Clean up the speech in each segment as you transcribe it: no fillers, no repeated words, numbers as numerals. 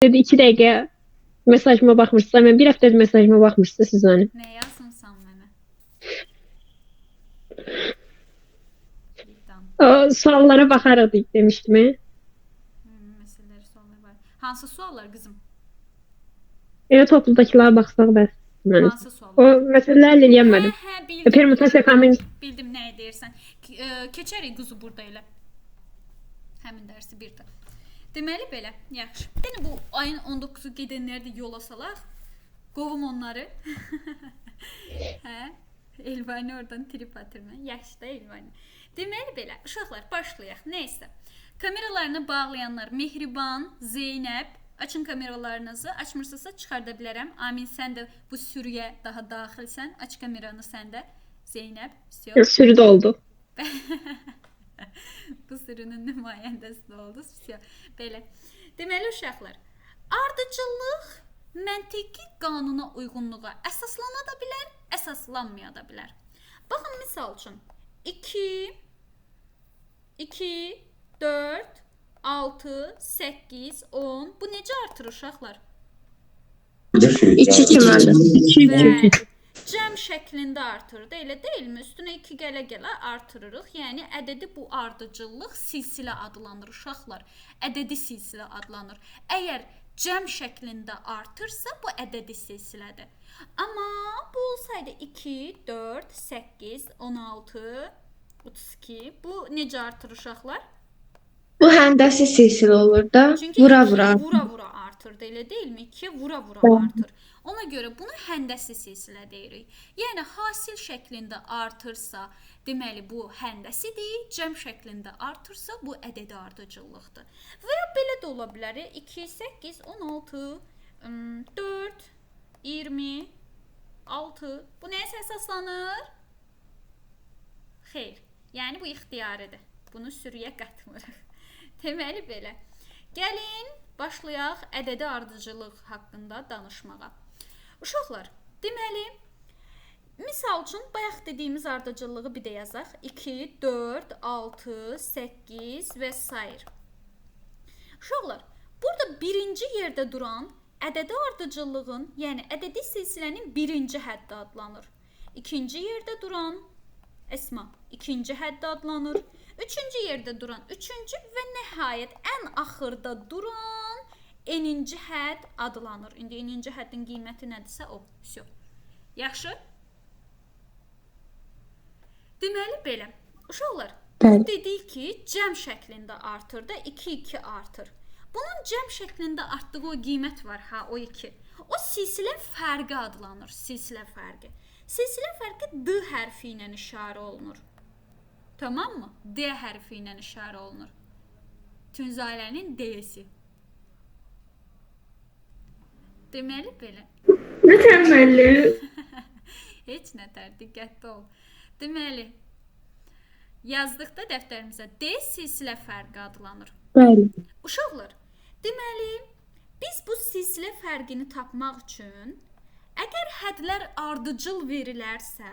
Dedi 2 dəqiqə mesajıma baxmırsınız. Mən bir həftədir mesajıma baxmırsınız siz onu. Nə yazmısan mənə? Birdən. O suallara baxarıq demişdim. Məsələləri suallar var. Hansı suallar qızım? Topludakilara baxsaq bəs. Hansı O suallar? məsələlərlə eləyənmədim. Bildim. Permutasiya kombinasiya. Bildim nə deyirsən. Keçərik quzu burada elə. Həmin dərsi bir də. Deməli belə, yaxşı. Yəni bu ayın 19-u gedənləri də yola salaq. Qovum onları. Hə? Elvani oradan trip atır mən. Yaxşı da Elvani. Deməli belə, uşaqlar başlayaq. Nəysə. Kameralarını bağlayanlar Mehriban, Zeynəb, açın kameralarınızı. Açmırsınızsa çıxarda bilərəm. Amin, sən də bu sürüyə daha daxilsən. Aç kameranı sən də. Zeynəb, Sürü də oldu. Bu sürünün nümayəndəsi də oldu. Belə. Deməli uşaqlar, ardıcıllıq məntiqi qanuna uyğunluğa əsaslana da bilər, əsaslanmaya da bilər. Baxın, misal üçün 2, 4, 6, 8, 10. Bu necə artır uşaqlar? 2 deməli. Cəm şəklində artırdı, elə deyilmi? Üstünə 2 gələ-gələ artırırıq. Yəni ədədi bu ardıcıllıq silsilə adlanır uşaqlar. Ədədi silsilə adlanır. Əgər cəm şəklində artırsa bu ədədi silsilədir. Amma bu olsaydı 2, 4, 8, 16, 32. Bu necə artır uşaqlar? Bu həndəsi silsilə olur da, Çünki vura-vura. Vura-vura artırdı, elə deyilmi? 2 vura-vura artır. Ona görə bunu həndəsi silsilə deyirik. Yəni hasil şəklində artırsa, deməli bu həndəsidir. Cəm şəklində artırsa bu ədədi ardıcıllıqdır. Və ya belə də ola bilər. 2, 8, 16, 4, 20, 6. Bu nəyə əsaslanır? Xeyr. Yəni bu ixtiyaridir. Bunu sürüyə qatmırıq. Deməli belə. Gəlin başlayaq ədədi ardıcıllıq haqqında danışmağa. Uşaqlar, deməli, misal üçün bayaq dediyimiz ardıcıllığı bir də yazaq. 2, 4, 6, 8 və s. Uşaqlar, burada birinci yerdə duran ədədi ardıcıllığın, yəni ədədi silsilənin birinci həddi adlanır. İkinci yerdə duran Əsma, ikinci həddi adlanır. Üçüncü yerdə duran üçüncü və nəhayət ən axırda duran eninci hədd adlanır. İndi eninci həddin qiyməti nədirsə o. Всё. Yaxşı? Deməli belə. Uşaqlar, bu dedik ki, cəm şəklində artır da 2 artır. Bunun cəm şəklində artdığı o qiymət var, ha, o 2. O silsilə fərqi adlanır, silsilə fərqi. Silsilə fərqi D hərfi ilə işarə olunur. Tamam mı? D hərfi ilə işarə olunur. Tünzalənin D'si. Deməli belə. Mükəmməl. Heç nətər, diqqətli ol. Deməli, yazdıqda dəftərimizə D silsilə fərqi adlanır. Bəli. Uşaqlar, deməli, biz bu silsilə fərqini tapmaq üçün əgər hədlər ardıcıl verilərsə,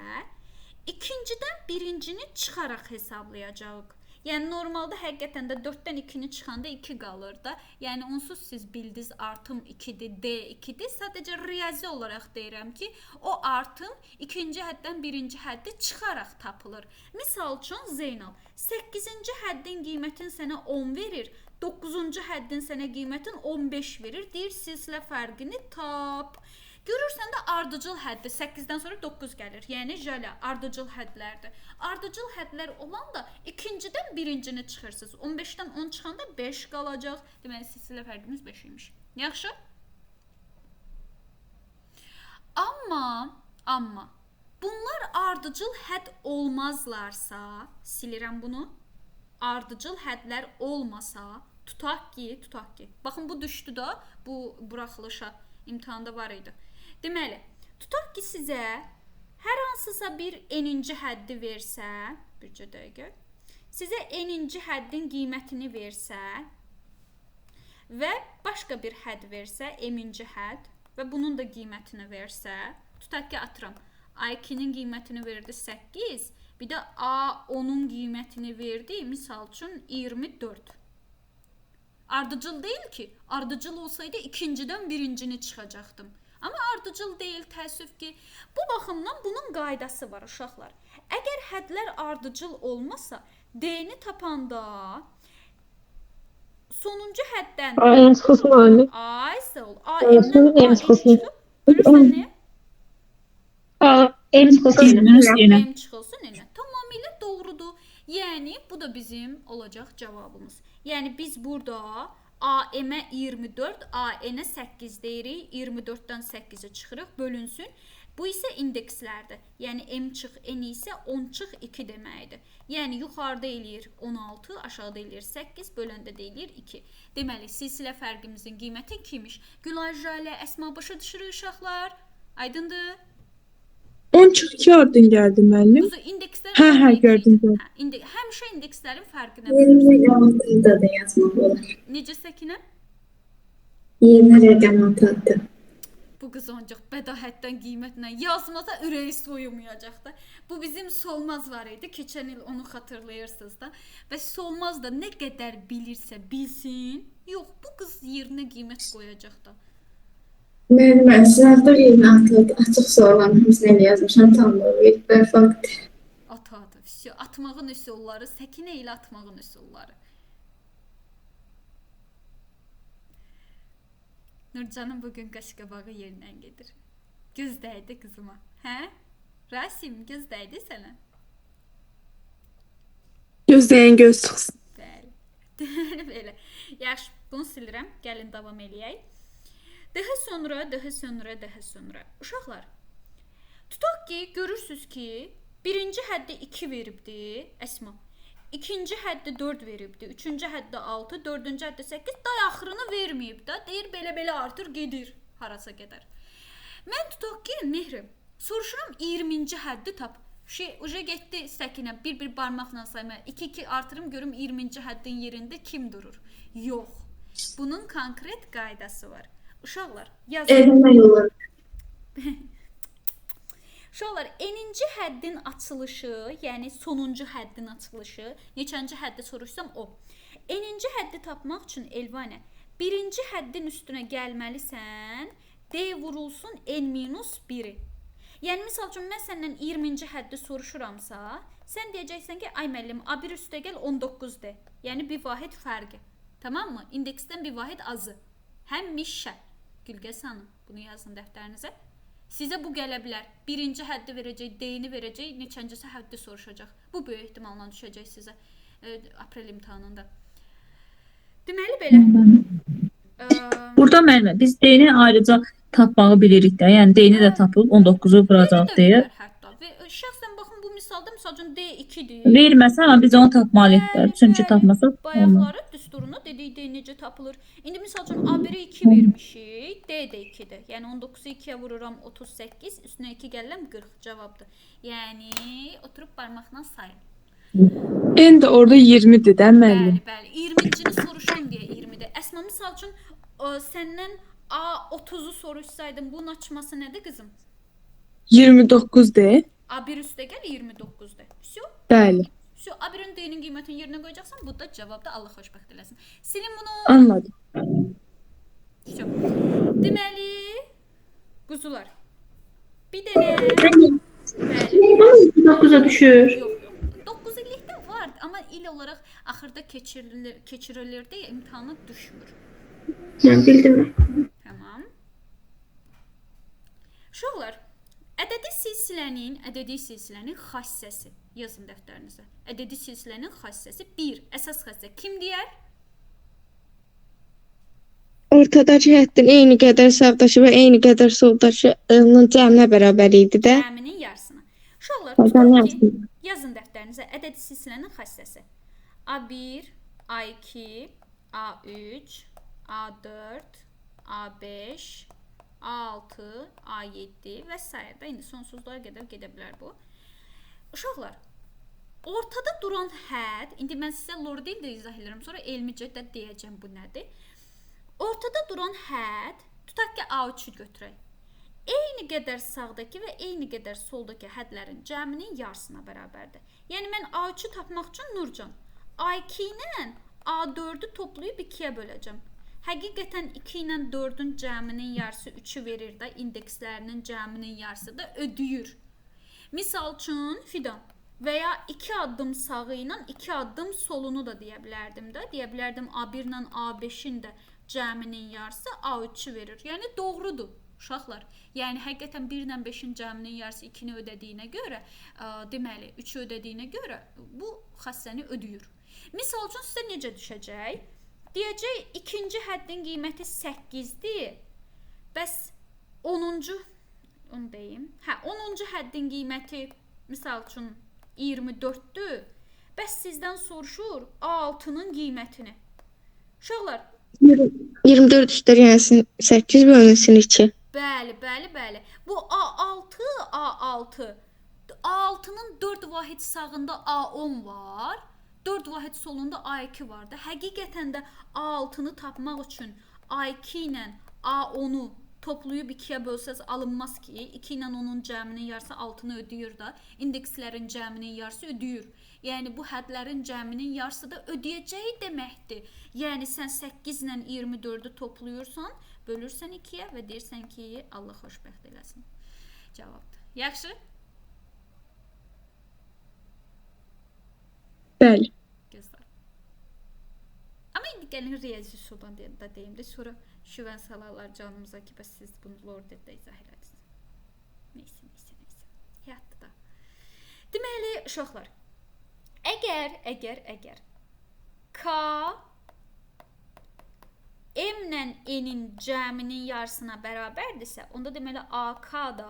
ikincidən birincini çıxaraq hesablayacağıq. Yəni normalda həqiqətən də 4-dən 2-ni çıxanda 2 qalır da. Yəni onsuz siz bildiniz artım 2-dir, D 2-dir. Sadəcə riyazi olaraq deyirəm ki, o artım ikinci həddən birinci həddi çıxaraq tapılır. Misal üçün Zeynal 8-ci həddin qiymətin sənə 10 verir, 9-cu həddin sənə qiymətin 15 verir. Deyir silsilə fərqini tap. Görürsən də ardıcıl həddi 8-dən sonra 9 gəlir. Yəni jala ardıcıl hədlərdir. Ardıcıl hədlər olanda ikincidən birincini çıxırsınız. 15-dən 10 çıxanda 5 qalacaq. Deməli silsilə fərqimiz 5 imiş. Yaxşı? Amma bunlar ardıcıl hədd olmazlarsa, silirəm bunu. Ardıcıl hədlər olmasa, tutaq ki. Baxın bu düşdü da, bu buraxılışa imtahanda var idi. Deməli, tutaq ki sizə hər hansısa bir eninci həddi versə, bircə dəqiqə, sizə eninci həddin qiymətini versə və başqa bir hədd versə, eminci hədd və bunun da qiymətini versə, tutaq ki atıram, A2-nin qiymətini verdi 8, bir də A10-un qiymətini verdi, misal üçün 24. Ardıcıl deyil ki. Ardıcıl olsaydı ikincidən birincini çıxacaqdım. Amma ardıcıl deyil, təəssüf ki. Bu baxımdan bunun qaydası var uşaqlar. Əgər hədlər ardıcıl olmasa, D-ni tapanda sonuncu həddən En kısmı anne. ay sağ ol. Olsun, A-M'dən en kısmı. çıxıb, görürsən nə? En kısmı. M çıxılsın elə. Tamamilə doğrudur. Yəni bu da bizim olacaq cavabımız. Yəni biz burada AM-ə 24, AN-ə 8 deyirik. 24-dən 8-ə çıxırıq, bölünsün. Bu isə indekslərdir. Yəni M çıx N isə 10 çıx 2 deməkdir. Yəni yuxarıda eləyir 16, aşağıda eləyir 8, böləndə də eləyir 2. Deməli, silsilə fərqimizin qiyməti 2-miş. Gülay, Jalə, Əsma başa düşürük uşaqlar? Aydındır? 10 çıx 2 ardın gəldi müəllim. Buzu indekslər Hə, gördüm. Həmişə indekslərin fərqinə 20 bilirsən. rəqəmatında da yazmaq olar. Necə Səkinə? 20 rəqəmatında. Bu qız ancaq bədahətdən qiymətlə yazmasa ürəyi soyumayacaq da. Bu bizim Solmaz var idi. Keçən il onu xatırlayırsınız da. Və Solmaz da nə qədər bilirsə bilsin. Yox, bu qız yerinə qiymət qoyacaq da. Mən sınavda 26 açıq soruların hamısını elə yazmışam, tam olub. Və fakt. Atadı. Vəsiyo, atmağın üsulları, Səkinə ilə atmağın üsulları. Nurcanın bugün qaşqabağı yerindən gedir. Göz dəydi qızıma. Hə? Rasim, göz dəydi sənə. Gözləyən göz çıxsın. Bəli. Deməli belə. Yaxşı, bunu silirəm. Gəlin davam eləyək. Daha sonra. Uşaqlar, tutaq ki, görürsüz ki, birinci həddə 2 veribdi, Əsma. İkinci həddə 4 veribdi, üçüncü həddə 6, dördüncü həddə 8, day axırını verməyib da. Deyir, belə artır, gedir, harasa gedər. Mən tutaq ki, Mehrim, soruşuram 20-ci həddi tap. Uca getdi Səkinə, bir barmaqla saymaya. 2-2 artırım, görüm 20-ci həddin yerində kim durur? Yox. Bunun konkret qaydası var. Uşaqlar, yazın. Eləmək olar. Uşaqlar, eninci həddin açılışı, yəni sonuncu həddin açılışı, neçənci həddi soruşsam o. Eninci həddi tapmaq üçün Elvanə, birinci həddin üstünə gəlməlisən, D vurulsun N-1'i. Yəni, misal üçün, mən səndən 20-ci həddi soruşuramsa, sən deyəcəksən ki, ay müəllim, A1 üstə gəl 19-dir. Yəni, bir vahid fərqi. Tamam mı? İndeksdən bir vahid azı. Həmişə. Gülgəz hanım, bunu yazın dəftərinizə. Sizə bu gələ bilər. Birinci həddi verəcək, D-ni verəcək, neçəncəsi həddi soruşacaq. Bu böyük ehtimalla düşəcək sizə aprel imtahanında. Deməli belə. Burada müəllimə, biz D-ni ayrıca tapmağı bilirik də. Yəni D-ni də tapıb 19-u vuracaq deyə. Şəxsən baxın bu misalda məsələn D2-dir. Verməsə, amma biz onu tapmalıyıq da. Çünki tapmasaq bayaqları düsturuna dedik D necə tapılır. İndi məsələn A1-i 2 vermişik, D də 2-dir. Yəni 19-u 2-yə vururam 38, üstünə 2 gəlirəm 40 cavabdır. Yəni oturub barmaqla sayın. En də orada 20-dir də müəllim. Bəli. 20-cini soruşum deyə 20-dir. Əsma misal üçün səndən A30-u soruşsaydım bunun açması nədir qızım? 29-dir. A1 üstə gəl 29-dur. Всё? Bəli. Всё, A1-in D-nin qiymətini yerinə qoyacaqsan, bu da cavabda Allah xoşbəxt eləsin. Silin bunu. Anladım. Всё. Deməli, quzular. Bir dənə. Bəli. 9-a düşür. Yox. 9 illikdə var, amma il olaraq axırda keçirilir deyə imtahana düşmür. Mən bildim. Tamam. Uşaqlar, ədədi silsilənin xassəsi yazın dəftərinizə. Ədədi silsilənin xassəsi 1. Əsas xassə kim deyər? Ortadakı həddin eyni qədər sağdaşı və eyni qədər soldakının cəminə bərabər idi də. Cəminin yarısına. Uşaqlar, Cəminin tutaq ki, yarısına. yazın dəftərinizə ədədi silsilənin xassəsi. A1, A2, A3, A4, A5, A6, A7 və s. da indi sonsuzluğa qədər gedə bilər bu. Uşaqlar, ortada duran hədd, indi mən sizə lordin də izah edirəm, sonra elmicə də deyəcəm bu nədir. Ortada duran hədd, tutaq ki A3-ü götürək. Eyni qədər sağdakı və eyni qədər soldakı hədlərin cəminin yarısına bərabərdir. Yəni mən A3-ü tapmaq üçün Nurcan, A2 ilə A4-ü toplayıb 2-yə böləcəm. Həqiqətən 2 ilə 4-ün cəminin yarısı 3-ü verir də, indekslərinin cəminin yarısı da ödəyir. Misal üçün, Fidan, və ya 2 addım sağı ilə 2 addım solunu da deyə bilərdim də. Deyə bilərdim A1 ilə A5-in də cəminin yarısı A3-ü verir. Yəni doğrudur uşaqlar. Yəni həqiqətən 1 ilə 5-in cəminin yarısı 2-ni ödədiyinə görə, deməli 3-ü ödədiyinə görə bu xassəni ödəyir. Misal üçün sizə necə düşəcək? Deyəcək, ikinci həddin qiyməti 8-dir. Bəs 10-cu, onu deyim. 10-cu həddin qiyməti misal üçün 24-dür. Bəs sizdən soruşur A6-nın qiymətini. Uşaqlar, 24 üstər yəni 8 bölünsün 2. bəli. Bu A6. A6-nın 4 vahid sağında A10 var. 4 vahid solunda A2 var da. Həqiqətən də A6-nı tapmaq üçün A2 ilə A10-u toplayıb 2-yə bölsəz alınmaz ki, 2 ilə 10-un cəminin yarısı 6-nı ödəyir da, indekslərin cəminin yarısı ödəyir. Yəni bu hədlərin cəminin yarısı da ödəyəcəyi deməkdir. Yəni sən 8 ilə 24-ü toplayırsan, bölürsən 2-yə və deyirsən ki, Allah xoşbəxt eləsin. Cavabdır. Yaxşı? Bəli. Gözlər. Amma indi gəlin riyazi usuldan da deyim də, sonra şüvən salarlar canımıza ki, bəs siz bunu lorddə izah elədiniz. Neysə. Həyatda da. Deməli, uşaqlar, əgər K M ilə N-in cəminin yarısına bərabərdirsə, onda deməli AK da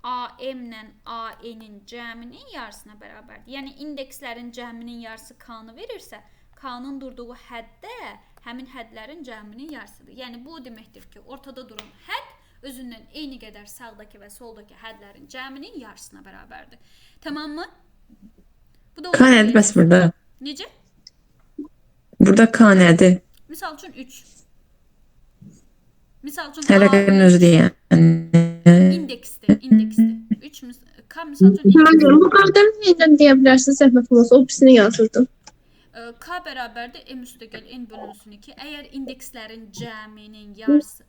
AM ilə AN-in cəminin yarısına bərabərdir. Yəni indekslərin cəminin yarısı K-nı verirsə, K-nın durduğu həddə həmin hədlərin cəminin yarısıdır. Yəni bu deməkdir ki, ortada duran hədd özündən eyni qədər sağdakı və soldakı hədlərin cəminin yarısına bərabərdir. Tamam mı? Bu da K nədir bəs burada? Necə? Burada K nədir? Misal üçün 3. Misal üçün Rəqəmin özü deyən. indeksdir. 3 K misal üçün Hocam, bu qardan nədən deyə bilərsiniz, zəhmət olmasa, o birisini yazırdım. K bərabərdir M üstəgəl N bölünsün 2. Əgər indekslərin cəminin yarısı...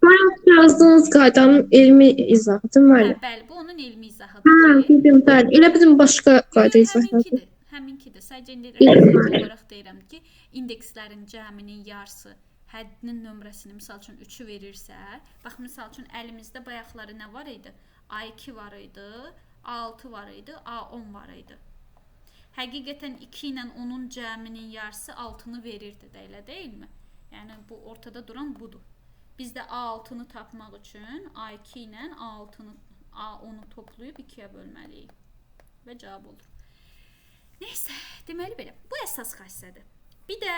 Yazdığınız qaydanın elmi izahıdır müəllim. Bəli, bu onun elmi izahıdır. Bildim, bəli. Elə bizim başqa qayda izahıdır. Həminkidir. Sadəcə indi rəqəm olaraq deyirəm ki, indekslərin cəminin yarısı həddinin nömrəsini misal üçün 3-ü verirsə, bax misal üçün əlimizdə bayaqları nə var idi? A2 var idi, A6 var idi, A10 var idi. Həqiqətən 2 ilə 10-un cəminin yarısı 6-nı verirdi də, elə deyilmi? Yəni bu ortada duran budur. Biz də A6-nı tapmaq üçün A2 ilə A10-u toplayıb 2-yə bölməliyik. Və cavab olur. Neysə, deməli belə. Bu əsas xassədir. Bir də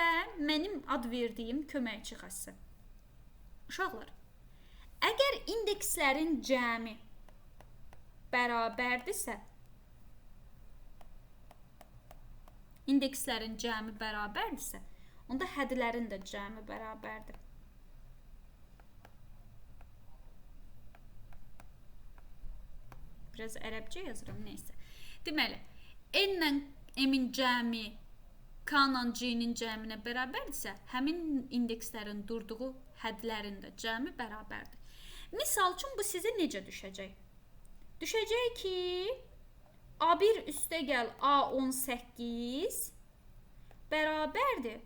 mənim ad verdiyim köməkçi xassə. Uşaqlar, əgər indekslərin cəmi bərabərdirsə, onda hədlərin də cəmi bərabərdir. Biraz ərəbcə yazıram, neysə. Deməli, N ilə M-in cəmi K-la C-nin cəminə bərabərdirsə, həmin indekslərin durduğu hədlərin də cəmi bərabərdir. Misal üçün, bu sizə necə düşəcək? Düşəcək ki, A1 üstəgəl A18 bərabərdir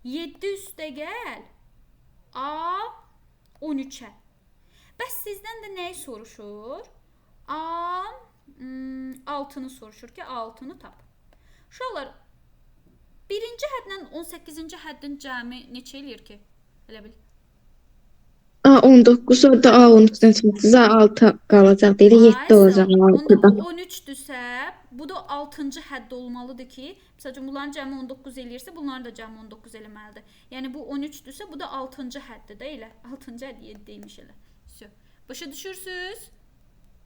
7 üstəgəl A13-ə. Bəs sizdən də nəyi soruşur? A6-nı soruşur ki, A6-nı tap. Uşaqlar, birinci hədlə 18-ci həddin cəmi neçə eləyir ki? Elə bil. A19, orada A13-dən sonra A6 qalacaq deyil, 7 olacaq Onda A6-da. bu 13-dürsə, bu da 6-cı hədd olmalıdır ki, məsələn, bunların cəmi 19 eləyirsə, bunların da cəmi 19 eləməlidir. Yəni bu 13-dürsə, bu da 6-cı həddir də elə. 6-cı hədd 7-deymiş elə. Başa düşürsünüz?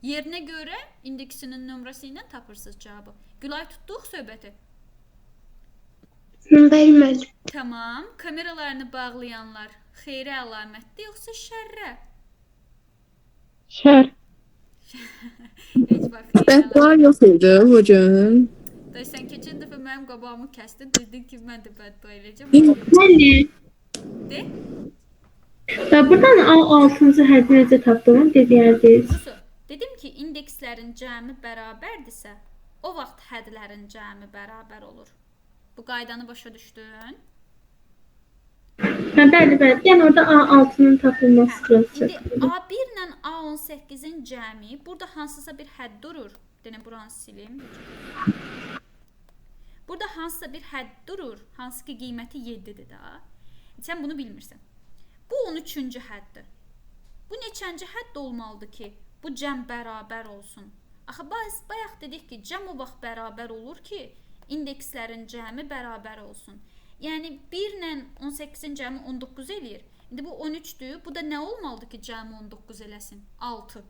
Yerinə görə indeksinin nömrəsi ilə tapırsınız cavabı. Gülay, tutduq söhbəti. Bəli. Tamam. Kameralarını bağlayanlar xeyrə əlamətdir, yoxsa şərrə? Şər. Heç bax, xeyrə əlamət. Bəs var yox idi hocam. Day sən keçən dəfə mənim qabağımı kəsdin, dedin ki, mən də bəddua eləyəcəm. Müəllim, De. buradan 6-cı həddi necə tapdığını dediyərdiniz. Quzu, dedim ki, indekslərin cəmi bərabərdirsə, o vaxt hədlərin cəmi bərabər olur. Bu qaydanı başa düşdün? Bəli, bəli. Yəni orada A6-nın tapılması. İndi A1 ilə A18-in cəmi, burada hansısa bir hədd durur. Denə buranı silim. Burada hansısa bir hədd durur. Hansı ki qiyməti 7-dir də. Sən bunu bilmirsən. Bu 13-cü həddir. Bu neçənci hədd olmalıdır ki, bu cəm bərabər olsun? Axı bayaq dedik ki, cəm o vaxt bərabər olur ki, indekslərin cəmi bərabər olsun. Yəni 1 ilə 18-in cəmi 19 eləyir. İndi bu 13-dür. Bu da nə olmalıdır ki, cəmi 19 eləsin? 6.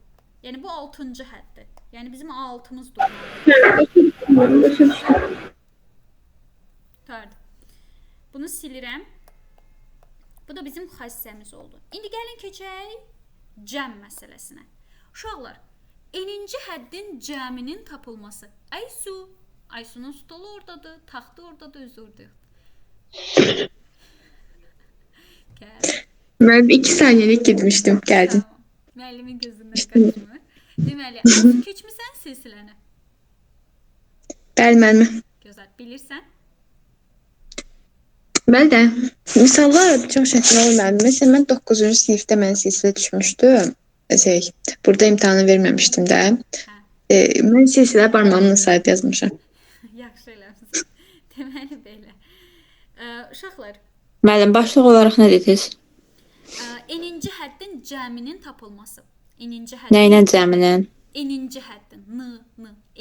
Yəni bu 6-cı həddir. Yəni bizim 6-mız durmalıdır. Tardı. Bunu silirəm. Bu da bizim xassəmiz oldu. İndi gəlin keçək cəm məsələsinə. Uşaqlar, n-ci həddin cəminin tapılması. Aysunun stolu oradadır, taxtı oradadır, öz oradadır. Ben 2 saniyelik gitmiştim, geldim. Tamam. Müəllimin gözündən qaçmır. Deməli, az keçmisən silsiləni. Bəli, müəllimə. Gözəl, bilirsən. Bəli də, misallar çox şəkil olur müəllim. Məsələn, mən 9-cu sinifdə mən silsilə düşmüşdüm. Burada imtahanı verməmişdim də. Mən silsilə barmağımla sayıb yazmışam. Yaxşı eləmişsən. Deməli belə. Uşaqlar, Müəllim, başlıq olaraq nə dediniz? n-ci həddin cəminin tapılması. Nə ilə cəminin? N-ci həddin,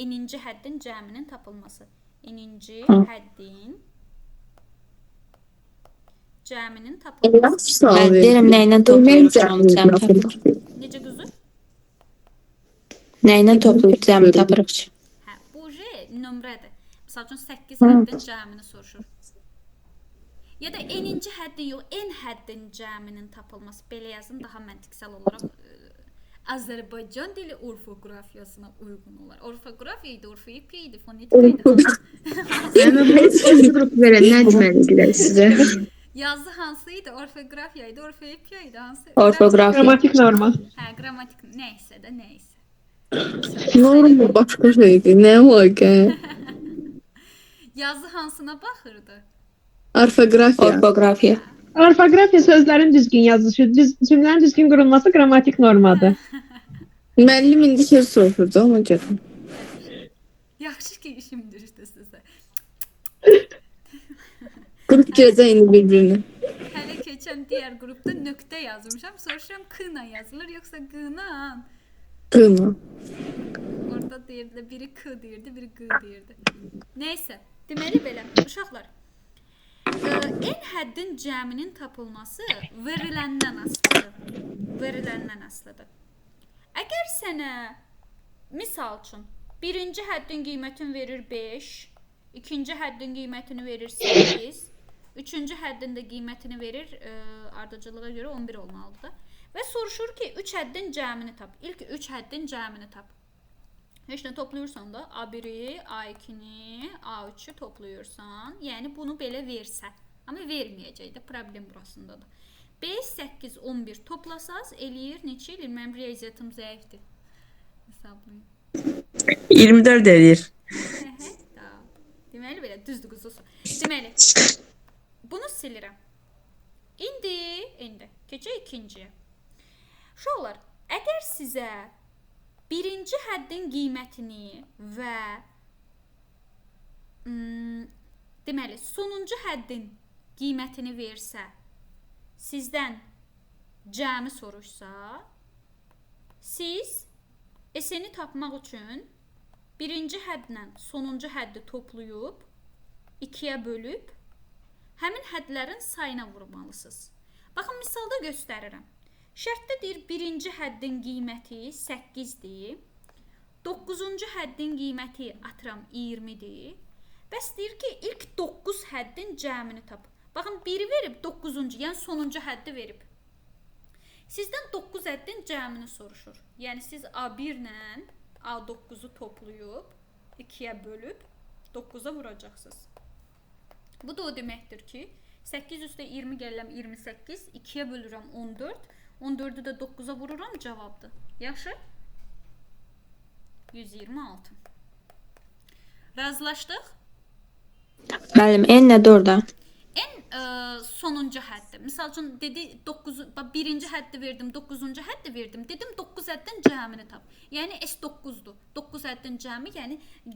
n-ci həddin cəminin tapılması. N-ci həddin cəminin tapılması. Mən deyirəm, nə ilə toplayırıq cəmi tapırıq? Necə qızı? Nə ilə toplayıb cəmi tapırıq ki? Hə, bu nömrədir. Məsəl üçün 8 həddin cəmini soruşur. Ya da n-ci həddin yox, n həddin cəminin tapılması. Belə yazın, daha məntiqsel olaraq Azərbaycan dili orfoqrafiyasına uyğun olar. Orfoqrafiya idi, orfoepiya idi, fonetika idi. Mən qrup verən nə deməliydilər sizə? Yazı hansı idi? Orfoqrafiya idi, orfoepiya idi, hansı? Orfoqrafiya. Qrammatik norma. Hə, qrammatik, nəysə də, nəysə. Normal başqa şeydir. Nə olacaq? Yazı hansına baxırdı? Orfoqrafiya. Orfoqrafiya. Orfoqrafiya sözlərin düzgün yazılışı, cümlənin düzgün qurulması qrammatik normadır. Müəllim indi söz soruşurdu, ona görə. Yaxşı ki, işim düşdü sizə. Qrup girəcək indi bir-birini. Hələ keçən digər qrupda nöqtə yazmışam. Soruşuram, k-la yazılır, yoxsa g-la? Qına. Orada deyirdi, biri k deyirdi, biri g deyirdi. Nəysə, deməli belə, uşaqlar. N həddin cəminin tapılması veriləndən asılıdır. Veriləndən asılıdır. Əgər sənə, misal üçün, birinci həddin qiymətini verir 5, ikinci həddin qiymətini verir 8, üçüncü həddin də qiymətini verir, ardıcılığa görə 11 olmalıdır. Və soruşur ki, 3 həddin cəmini tap. İlk 3 həddin cəmini tap. Heç nə toplayırsan da A1-i, A2-ni, A3-ü toplayırsan. Yəni bunu belə versə. Amma verməyəcək də, problem burasındadır. 5, 8, 11 toplasaz eləyir neçə eləyir? Mənim riyaziyyatım zəifdir. Hesablayın. 24 eləyir. Deməli belə, düzdür quzuz. Deməli, bunu silirəm. İndi keçək ikinciyə. Uşaqlar, əgər sizə birinci həddin qiymətini və deməli, sonuncu həddin qiymətini versə, sizdən cəmi soruşsa, siz S-ni tapmaq üçün birinci həddlə sonuncu həddi toplayıb, 2-yə bölüb, həmin hədlərin sayına vurmalısınız. Baxın, misalda göstərirəm. Şərtdə deyir, birinci həddin qiyməti 8-dir, 9-cu həddin qiyməti atıram 20-dir, bəs deyir ki, ilk 9 həddin cəmini tap. Baxın, 1-i verib, 9-cu, yəni sonuncu həddi verib. Sizdən 9 həddin cəmini soruşur. Yəni, siz A1 ilə A9-u toplayıb, 2-yə bölüb, 9-a vuracaqsınız. Bu da o deməkdir ki, 8 üstə 20 gəlirəm 28, 2-yə bölürəm 14, 14-ü də 9-a vururam, cavabdır. Yaxşı? 126. Razılaşdıq? Müəllim, en nədir orada? En sonuncu həddir. Misal üçün dedi 9, birinci həddi verdim, 9-cu həddi verdim. Dedim 9 həddən cəmini tap. Yəni S9-dur. 9 həddin cəmi, yəni bu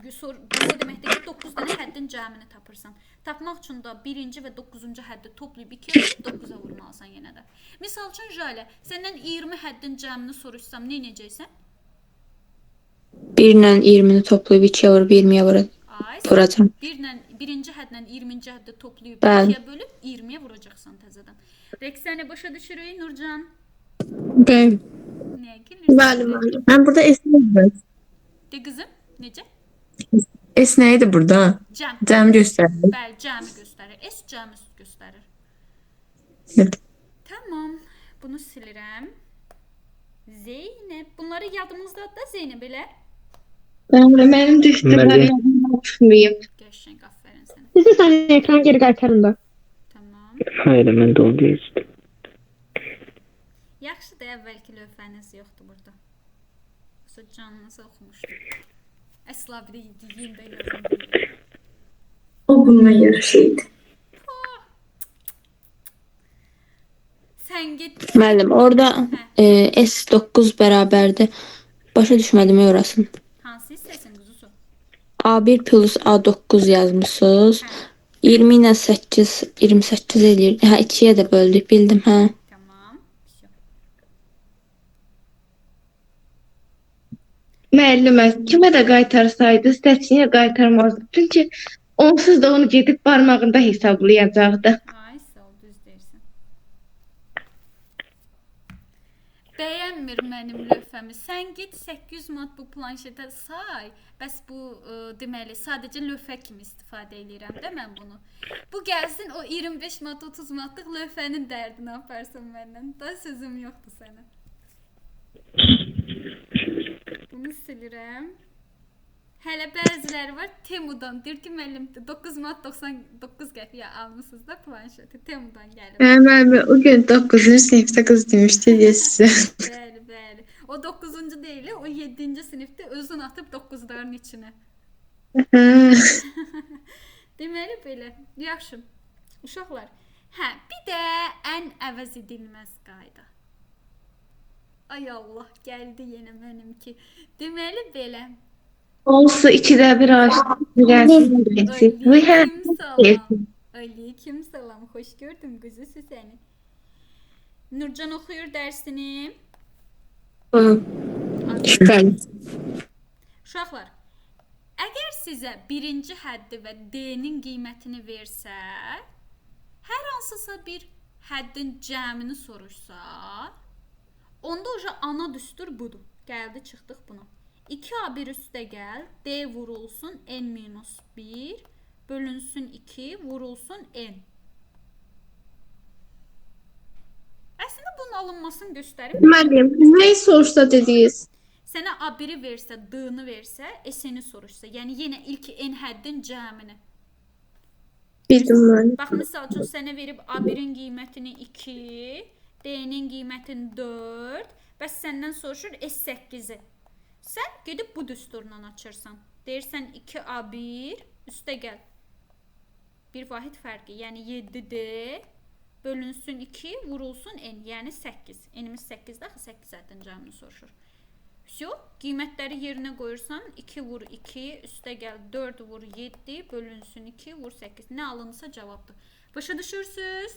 deməkdir ki, 9 dənə həddin cəmini tapırsan. Tapmaq üçün də birinci və 9-cu həddi toplayıb 2-yə bölüb 9-a vurmalısan yenə də. Misal üçün Jalə, səndən 20 həddin cəmini soruşsam nə edəcəksən? 1 ilə 20-ni toplayıb 2-yə vurub 20-yə vuracam. Birinci hədlə 20-ci həddi toplayıb Bəli. 2-yə bölüb 20-yə vuracaqsan təzədən. Rəqsəni başa düşürük Nurcan? Bəli. Nəyə gülürsən? Bəli. Mən burada esnəyim. De qızım, necə? Esnəyidi burada. Cəm. Cəm göstərir. Bəli, cəmi göstərir. S cəmi göstərir. Evet. Tamam, bunu silirəm. Zeynəb, bunları yadımızdadır da Zeynəb elə. Mənim düşdülər yadımdan çıxmayıb. Qəşəng, aferin sənə. Siz bir saniye ekran geri qaytarın da. Tamam. Hayır, mən də onu deyəcəm. Yaxşı da əvvəlki lövhəniz yoxdur burada. Yoxsa canınızı oxumuşdum. Əsla bir də yenidə yazım. O bununla yarışıydı. Sən get. Müəllim, orada S9 bərabərdir. Başa düşmədim orasını. Hansı hissəsin quzusu? A1 plus A9 yazmışsınız. 20 ilə 8, 28 eləyir. Hə, 2-yə də böldük, bildim, hə. Tamam. Всё. Müəllimə kimə də qaytarsaydı, stəçniyə qaytarmazdı. Çünki onsuz da onu gedib barmağında hesablayacaqdı. Ay, sağ ol, düz deyirsən. Bəyənmir mənim lövhəmi. Sən get 800 manat bu planşetə say. Bəs bu deməli sadəcə lövhə kimi istifadə edirəm də mən bunu. Bu gəlsin o 25 manat 30 manatlıq lövhənin dərdini aparsın məndən. Da sözüm yoxdur sənə. Bunu silirəm. Hələ bəziləri var Temudan. Deyir ki, müəllim 9 manat 99 qəpiyə almısınız da planşeti. Temudan gəlib. Mənim o gün 9-cu sinifdə qız demişdi deyə sizə. Bəli, bəli. O 9-cu deyil, o 7-ci sinifdə özün atıb 9-ların içinə. Deməli belə. Yaxşı. Uşaqlar. Hə, bir də ən əvəz edilməz qayda. Ay Allah, gəldi yenə mənimki. Deməli belə. Olsa 2-də bir açdı. Aleyküm salam. Xoş gördüm quzusu səni. Nurcan oxuyur dərsini. Bəli. Uşaqlar, əgər sizə birinci həddi və D-nin qiymətini versə, hər hansısa bir həddin cəmini soruşsa, onda oja ana düstur budur. Gəldi, çıxdıq buna. 2A1 üstə gəl, D vurulsun N-1, bölünsün 2, vurulsun N. Əslində bunun alınmasını göstərim. Müəllim, nəyi soruşsa dediniz? Sənə A1-i versə, D-ni versə, S-ni soruşsa, yəni yenə ilk N həddin cəmini. Bildim müəllim. Bax, misal üçün sənə verib A1-in qiymətini 2, D-nin qiymətini 4, bəs səndən soruşur S8-i. Sən gedib bu düsturla açırsan. Deyirsən 2A1 üstə gəl. Bir vahid fərqi, yəni 7D bölünsün 2, vurulsun N, yəni 8. N-imiz 8-də, axı 8 həddin cəmini soruşur. Всё, qiymətləri yerinə qoyursan, 2 vur 2, üstə gəl 4 vur 7, bölünsün 2, vur 8. Nə alınsa cavabdır. Başa düşürsünüz?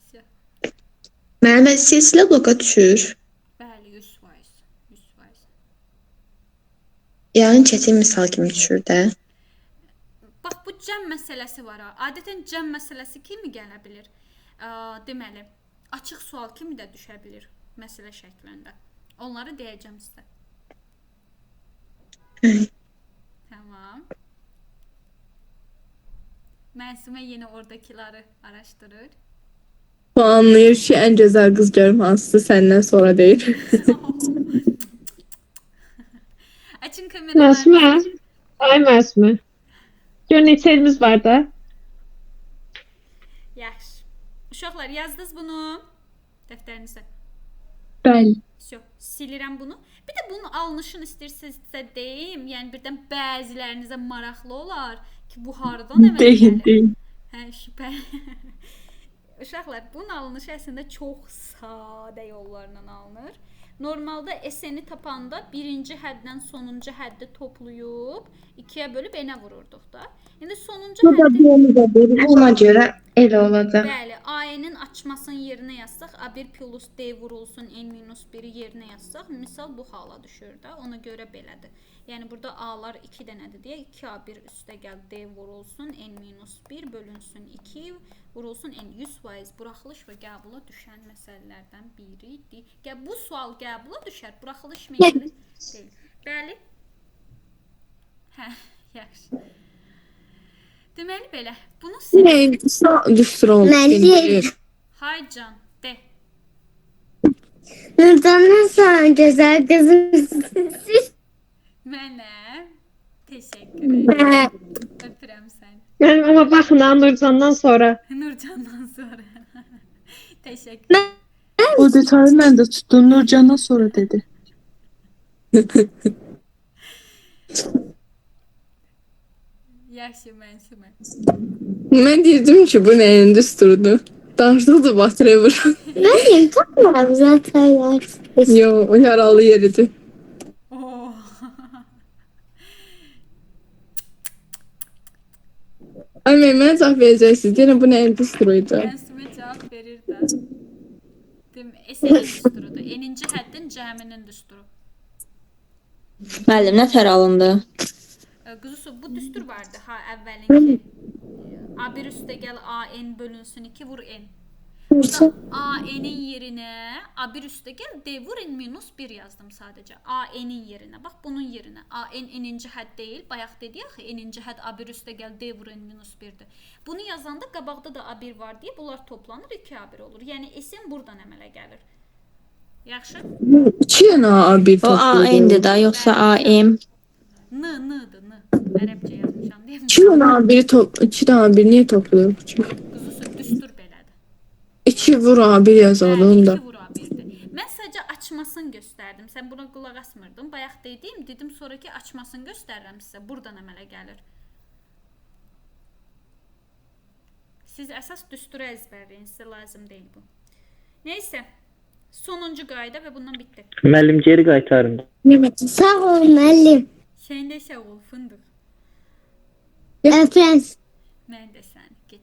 Всё. Mənim silsilə bloka düşür. Bəli, 100%. 100%. Yəni çətin misal kimi düşür də. Bax, bu cəm məsələsi var ha. Adətən cəm məsələsi kimi gələ bilir? Deməli, açıq sual kimi də düşə bilir məsələ şəklində. Onları deyəcəm sizə. Tamam. Məsumə yenə oradakiləri araşdırır. Bu anlayır ki, ən gözəl qız görüm hansısı səndən sonra deyir. Açın kameralarınızı. Məsumə. Ay Məsumə. Gör neçə elimiz var da. Yaxşı. Uşaqlar yazdınız bunu dəftərinizə. Bəli. Всё, silirəm bunu. Bir də bunun alınışını istəyirsinizsə deyim. Yəni birdən bəzilərinizə maraqlı olar ki, bu hardan əmələ Deyil, gəlir? deyil. Hə, şübhə. Uşaqlar, bunun alınışı əslində çox sadə yollarla alınır. Normalda SN-i tapanda birinci həddən sonuncu həddi toplayıb 2-yə bölüb n-ə vururduq da. İndi sonuncu həddi Ona görə elə olacaq. bəli, AN-in açmasının yerinə yazsaq, A1 plus D vurulsun n-1-i yerinə yazsaq, misal bu hala düşür də. Ona görə belədir. Yəni burada A-lar 2 dənədir deyə 2A1 üstə gəl D vurulsun n-1 bölünsün 2 vurulsun n 100% buraxılış və qəbula düşən məsələlərdən biridir. Bu sual qəbula düşər, buraxılış meyilli deyil. Bəli. Hə, yaxşı. Deməli belə. Bunu Ne? Düstur oldu. Hay can, de. Nurcan'ın sana güzel kızım. Mənə təşəkkür edirəm. Öpürəm səni. Yəni amma baxın ha, Nurcandan sonra. Nurcandan sonra. Təşəkkür. O detayı mən də tutdum. Nurcandan sonra dedi. Yaxşı, Mənsumə. Ben dedim ki bu neyin düsturudur? Danışdıqca batıraya vurur. Benim takmam zaten ya. Yo, o yaralı yeridir. Oh. Ay mənə cavab verəcəksiniz. Yenə bu neyin düsturuydu? Mənsumə cavab verir də. SN-in düsturudur. Eninci həddin cəminin düsturu. Müəllim, nətər alındı? Quzusu, bu düstur vardı ha əvvəlinki. A1 üstə gəl AN bölünsün 2 vur n. Burada AN-in yerinə A1 üstə gəl D vur n-1 yazdım sadəcə. AN-in yerinə. Bax bunun yerinə. AN n-ci hədd deyil. Bayaq dedik axı n-ci hədd A1 üstə gəl D vur n-1-dir. Bunu yazanda qabaqda da A1 var deyə bunlar toplanır 2A1 olur. Yəni SN buradan əmələ gəlir. Yaxşı? 2 yana A1 O topluyordu. AN-dir da, yoxsa AM? N-dır, N. Ərəbcə yazmışam deyim. 2 yana A1 2 tane A1 niye topluyor? Quzusu, düstur belədir. 2 vur A1 yazardı Bəli, onda. 2 vur A1-dir. Mən sadəcə açmasını göstərdim. Sən buna qulaq asmırdın. Bayaq dedim sonraki açmasını göstərirəm sizə. Buradan əmələ gəlir. Siz əsas düsturu əzbərləyin. Sizə lazım deyil bu. Neysə. Sonuncu qayda və bundan bitdi. Müəllim geri qaytarın. Sağ ol müəllim. Sən də sağ ol fındıq. Öpürəm. Mən də səni. Get.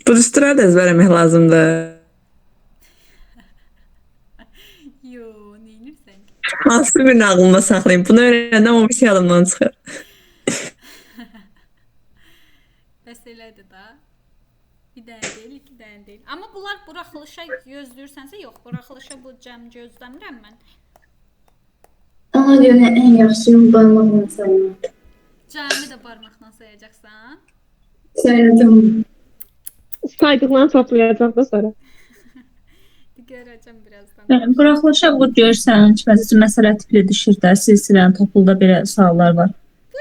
Bu düstura da ezberlemek lazımdı. Yo, neynirsən? Hansı birini aklımda saklayayım? Bunu öğrenden o bir şey aklımdan çıkar. Bəs elədir da. Bir dənə deyil, iki dənə deyil. Amma bunlar buraxılışa gözləyirsənsə, yox, buraxılışa bu cəm gözləmirəm mən. Ona görə ən yaxşı barmaqla saymaq. Cəmi də barmaqla sayacaqsan. Sayacağım. Saydıqlarını toplayacaq da sonra. Görəcəm birazdan. Yəni, buraxılışa bu görsən ki, məsələ tipli düşür də, silsilənin topulda belə suallar var.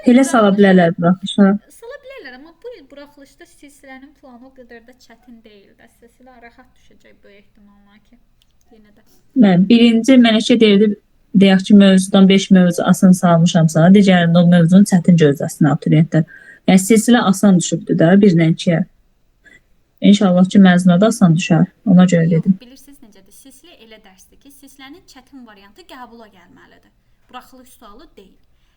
Elə sala bilərlər buraxılışa. Sala bilərlər, amma bu il buraxılışda silsilənin planı o qədər də çətin deyil də. Silsilə rahat düşəcək böyük ehtimalla ki. Yenə də. Yəni, birinci Mənəkə deyirdi, deyək ki, mövzudan 5 mövzu asan salmışam sana. Digərində o mövzunu çətin gözləsin abituriyentlər. Yəni, silsilə asan düşübdür də, 1-dən 2-yə. İnşallah ki, məzuna da asan düşər. Ona görə dedim. Yox, bilirsiniz necədir? Silsilə elə dərsdir ki, silsilənin çətin variantı qəbula gəlməlidir. Buraxılış sualı deyil.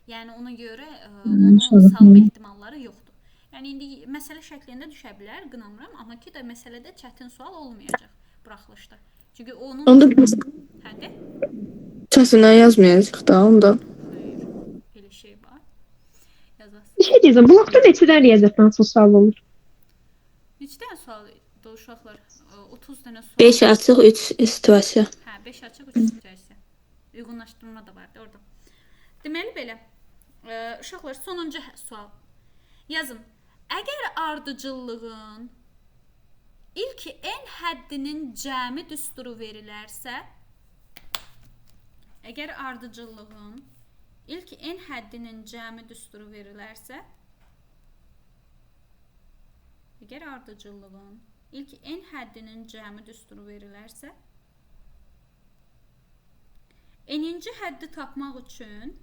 Yəni ona görə onu salma ehtimalları yoxdur. Yəni indi məsələ şəklində düşə bilər, qınamıram, amma ki də məsələdə çətin sual olmayacaq buraxılışda. Çünki onun Onda Hədə? çəsindən yazmayacaq da onda. Hayır, elə şey var. Yazasın. Bir şey deyəcəm, blokda neçədən riyaziyyatdan sual olur? Neçə dənə sual uşaqlar? 30 dənə sual. 5 açıq, 3 situasiya. Hə, 5 açıq, 3 situasiya. Uyğunlaşdırma da vardı orada. Deməli belə. Uşaqlar, sonuncu sual. Yazın. Əgər ardıcıllığın ilk en həddinin cəmi düsturu verilərsə, əgər ardıcıllığın ilk en həddinin cəmi düsturu verilərsə, əgər ardıcıllığın ilk en həddinin cəmi düsturu verilərsə, eninci həddi tapmaq üçün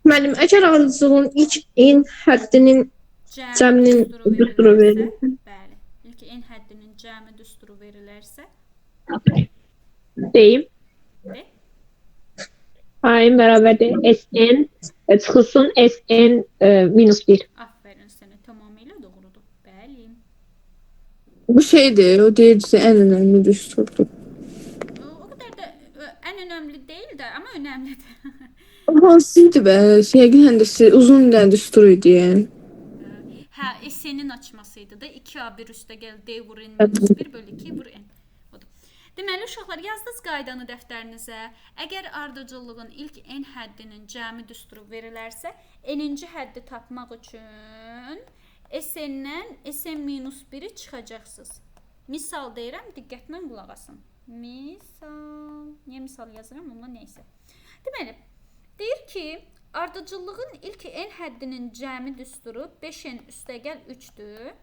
Müəllim, əgər ardıcılığın ilk en həddinin cəminin düsturu verilirsə, bəli, ilk en həddinin cəmi düsturu verilərsə, deyim. de, Ayın bərabərdir SN çıxılsın SN minus 1. aferin sənə, tamamilə doğrudur. Bəli. Bu şeydir, o deyirsə ən önəmli düsturdur. O qədər də ən önəmli deyil də, amma önəmlidir. Hansıydı be? Yəqin həndəsi uzun ilən düstur idi yəni. Hə, S-nin açmasıydı da 2A1 üstə gəl D vur N minus 1 bölü 2 vur N. Odur. Deməli, uşaqlar, yazdınız qaydanı dəftərinizə. Əgər ardıcıllığın ilk en həddinin cəmi düsturu verilərsə, eninci həddi tapmaq üçün SN-dən SN minus 1-i çıxacaqsınız. Misal deyirəm, diqqətlə qulaq asın. Misal, niyə misal yazıram, amma neysə. Deməli, deyir ki, ardıcıllığın ilk en həddinin cəmi düsturu 5n üstəgəl 3-dür.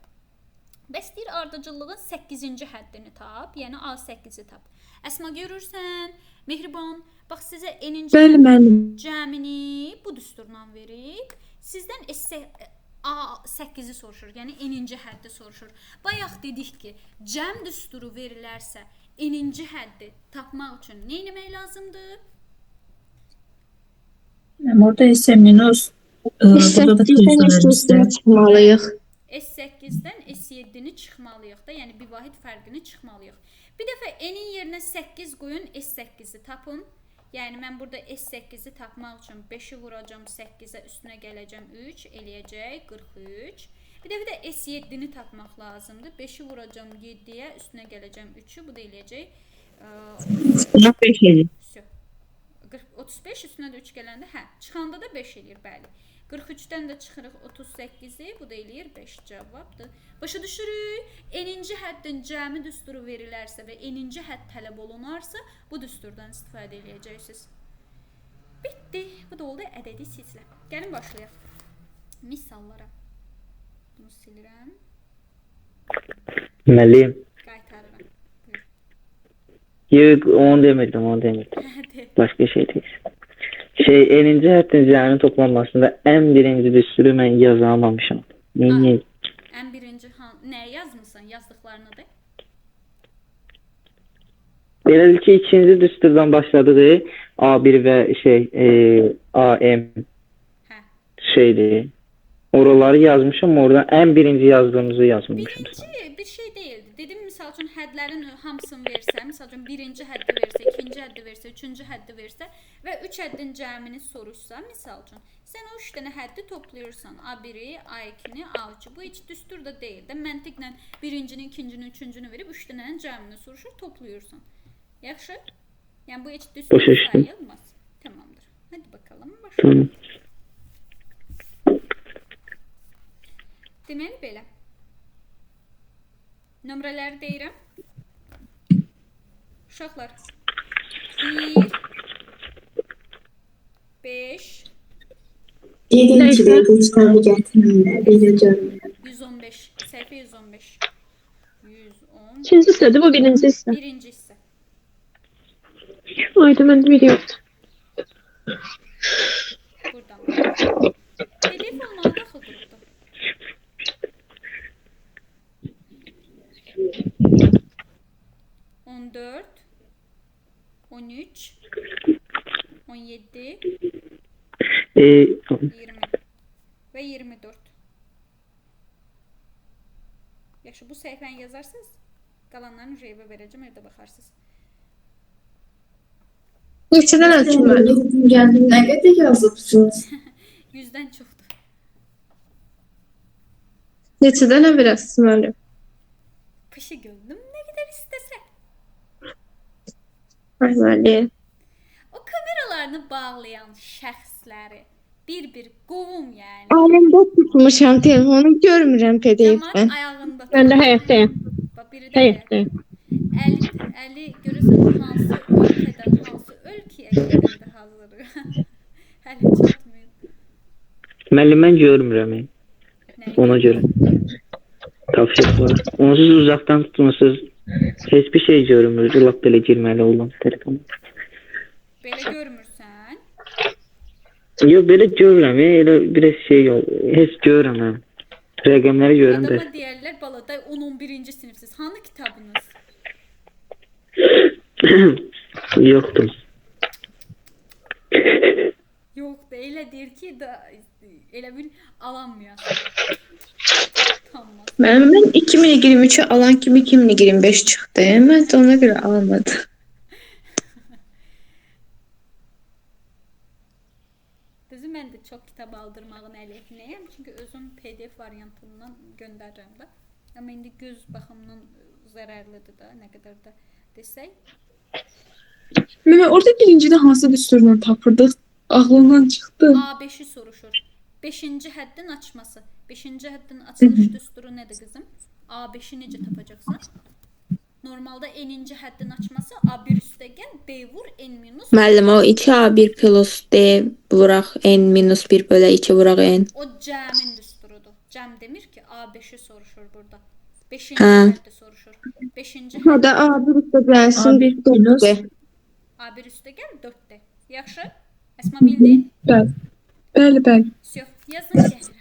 Bəs deyir, ardıcıllığın 8-ci həddini tap, yəni A8-i tap. Əsma görürsən, Mehriban, bax sizə eninci cəmini bu düsturla verib, sizdən A8-i soruşur, yəni eninci həddi soruşur. Bayaq dedik ki, cəm düsturu verilərsə, eninci həddi tapmaq üçün nə etmək lazımdır? Orada S minus burada da çıxmalıyıq. S8-dən S7-ni çıxmalıyıq da, yəni bir vahid fərqini çıxmalıyıq. Bir dəfə n-in yerinə 8 qoyun, S8-i tapın. Yəni mən burada S8-i tapmaq üçün 5-i vuracam 8-ə, üstünə gələcəm 3, eləyəcək 43. Bir dəfə də S7-ni tapmaq lazımdır. 5-i vuracam 7-yə, üstünə gələcəm 3-ü, bu da eləyəcək 35, üstünə də 3 gələndə, hə, çıxanda da 5 eləyir, bəli. 43-dən də çıxırıq 38-i, bu da eləyir 5 cavabdır. Başa düşürük, eninci həddin cəmi düsturu verilərsə və eninci hədd tələb olunarsa, bu düsturdan istifadə eləyəcəksiniz. Bitdi, bu da oldu ədədi silsilə. Gəlin başlayaq. Misallara. Bunu silirəm. Müəllim. Qaytarıram. Yox, onu demirdim. Başqa şey deyil. Eninci həddin cəminin toplanmasında ən birinci düsturu mən yazamamışam. Niyə? Ən birinci nəyə yazmısan? Yazdıqlarını da? Belədir ki, ikinci düsturdan başladığı A1 və AM şeydir. Oraları yazmışam, oradan ən birinci yazdığımızı yazmışam. Birinci bir şey deyildi. Dedim, misal üçün hədlərin hamısını versə, misal üçün birinci həddi versə, ikinci həddi versə, üçüncü həddi versə və 3 həddin cəmini soruşsa, misal üçün, sən o 3 dənə həddi toplayırsan. A1-i, A2-ni, A3-ü. Bu heç düstur da deyil də. Məntiqlə birincini, ikincini, üçüncünü verib 3 dənənin cəmini soruşur, toplayırsan. Yaxşı? Yəni bu heç düstur sayılmaz. Tamamdır. Hadi bakalım, başlayalım. Deməli belə. Nömrələri deyirəm. Uşaqlar. 1 5 Dedim ki, ben kitabı gətirməyəm, belə görmürəm. 115. Səhifə 115. 110. İkinci hissədir, bu birinci hissə. Birinci hissə. Ayda məndə biri yoxdur. Buradan. PDF olmalı da axı qrupda. 14 13 17 20 və 24. Yaxşı, bu səhifəni yazarsınız. Qalanlarını reyvə verəcəm, evdə baxarsınız. Neçədən ölçülməli? Gəldim, nə qədər yazıbsınız? 100-dən çoxdur. Neçədən övrəsiz müəllim? Pışı gördüm, nə qədər istəsə. Ay müəllim. O kameralarını bağlayan şəxsləri bir-bir qovun yəni. Əlimdə tutmuşam telefonu, görmürəm PDF-dən. Cəmaət ayağında. Ben de həyətdəyim. Bax, biri də Həyətdəyim. Əli görürsən hansı ölkədən hansı ölkəyə gedəndə hazır. Hələ çatmayıb. Müəllim mən görmürəm. Ona görə. Tapşırıq var. Onsuz uzaqdan tutmursuz. Heç bir şey görmürüz. Lap belə girməli olan telefon. Belə görmürsən? Yox, belə görürəm. Elə biraz şey yox. Heç görürəm. Rəqəmləri görürəm də. Adama deyərlər baladay 10-11-ci sinifsiz. Hanı kitabınız? Yoxdur. Yox da elə deyir ki, elə bil alanmayasın. Tamam. Mən 2023'ü alan kimi 2025 çıxdı. Mən də ona görə almadım. Düzü mən də çox kitab aldırmağın əleyhinəyəm. Çünki özüm PDF variantından göndərirəm də. Amma indi göz baxımından zərərlidir də, nə qədər də desək. Mən orada birincidə hansı düsturdan tapırdıq? Ağlımdan çıxdı. A5-i soruşur. 5-ci həddin açması. 5-ci həddin açılış düsturu nədir qızım? A5-i necə tapacaqsan? Normalda n-ci həddin açması A1 üstəgən B vur n minus. Müəllim, o 2A1 plus D vuraq n minus 1 bölə 2 vuraq n. O cəmin düsturudur. Cəm demir ki, A5-i soruşur burada. 5-ci Hə. həddi soruşur. 5-ci hədd Hada A1 üstə gəlsin, A1 minus. 4-dür. A1 üstəgən 4-dür. Yaxşı? Əsma bildin? Bəli. Bəli, bəli. Yox, yazın gəlir.